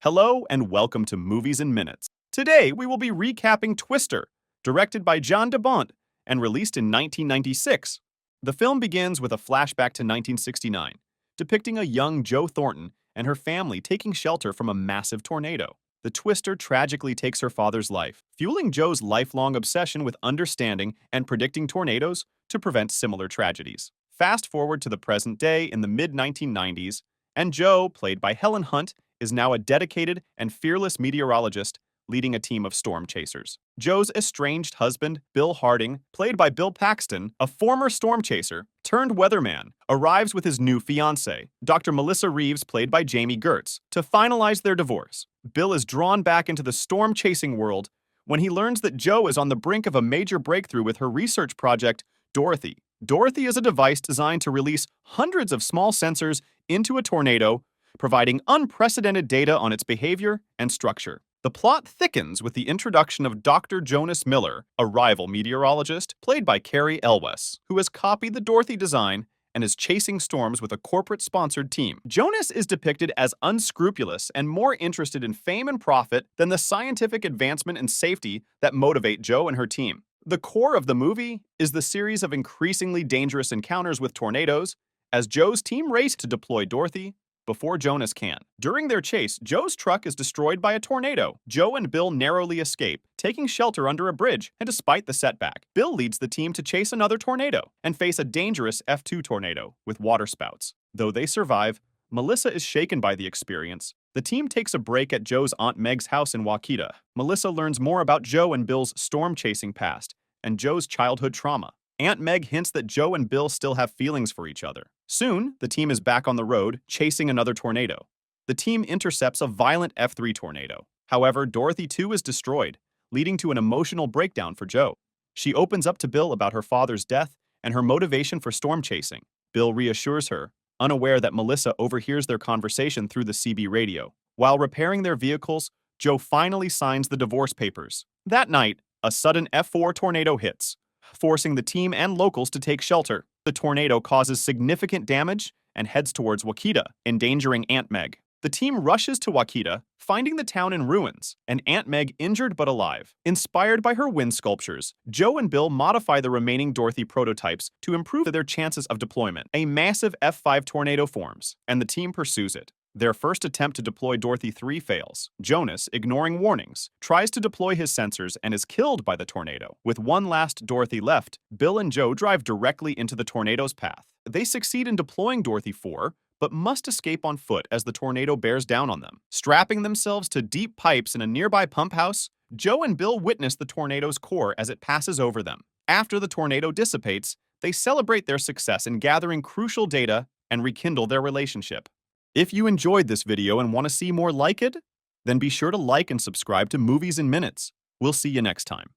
Hello and welcome to Movies in Minutes. Today we will be recapping Twister, directed by Jan de Bont and released in 1996. The film begins with a flashback to 1969, depicting a young Jo Thornton and her family taking shelter from a massive tornado. The Twister tragically takes her father's life, fueling Jo's lifelong obsession with understanding and predicting tornadoes to prevent similar tragedies. Fast forward to the present day in the mid-1990s, and Jo, played by Helen Hunt, is now a dedicated and fearless meteorologist leading a team of storm chasers. Jo's estranged husband, Bill Harding, played by Bill Paxton, a former storm chaser turned weatherman, arrives with his new fiancée, Dr. Melissa Reeves, played by Jamie Gertz, to finalize their divorce. Bill is drawn back into the storm chasing world when he learns that Jo is on the brink of a major breakthrough with her research project, Dorothy. Dorothy is a device designed to release hundreds of small sensors into a tornado, providing unprecedented data on its behavior and structure. The plot thickens with the introduction of Dr. Jonas Miller, a rival meteorologist played by Carrie Elwes, who has copied the Dorothy design and is chasing storms with a corporate-sponsored team. Jonas is depicted as unscrupulous and more interested in fame and profit than the scientific advancement and safety that motivate Jo and her team. The core of the movie is the series of increasingly dangerous encounters with tornadoes as Jo's team race to deploy Dorothy before Jonas can. During their chase, Jo's truck is destroyed by a tornado. Jo and Bill narrowly escape, taking shelter under a bridge, and despite the setback, Bill leads the team to chase another tornado and face a dangerous F2 tornado with waterspouts. Though they survive, Melissa is shaken by the experience. The team takes a break at Jo's Aunt Meg's house in Waukeeta. Melissa learns more about Jo and Bill's storm-chasing past and Jo's childhood trauma. Aunt Meg hints that Jo and Bill still have feelings for each other. Soon, the team is back on the road, chasing another tornado. The team intercepts a violent F3 tornado. However, Dorothy too is destroyed, leading to an emotional breakdown for Jo. She opens up to Bill about her father's death and her motivation for storm chasing. Bill reassures her, unaware that Melissa overhears their conversation through the CB radio. While repairing their vehicles, Jo finally signs the divorce papers. That night, a sudden F4 tornado hits, forcing the team and locals to take shelter. The tornado causes significant damage and heads towards Waukeeta, endangering Aunt Meg. The team rushes to Waukeeta, finding the town in ruins, and Aunt Meg injured but alive. Inspired by her wind sculptures, Jo and Bill modify the remaining Dorothy prototypes to improve their chances of deployment. A massive F5 tornado forms, and the team pursues it. Their first attempt to deploy Dorothy 3 fails. Jonas, ignoring warnings, tries to deploy his sensors and is killed by the tornado. With one last Dorothy left, Bill and Jo drive directly into the tornado's path. They succeed in deploying Dorothy 4, but must escape on foot as the tornado bears down on them. Strapping themselves to deep pipes in a nearby pump house, Jo and Bill witness the tornado's core as it passes over them. After the tornado dissipates, they celebrate their success in gathering crucial data and rekindle their relationship. If you enjoyed this video and want to see more like it, then be sure to like and subscribe to Movies in Minutes. We'll see you next time.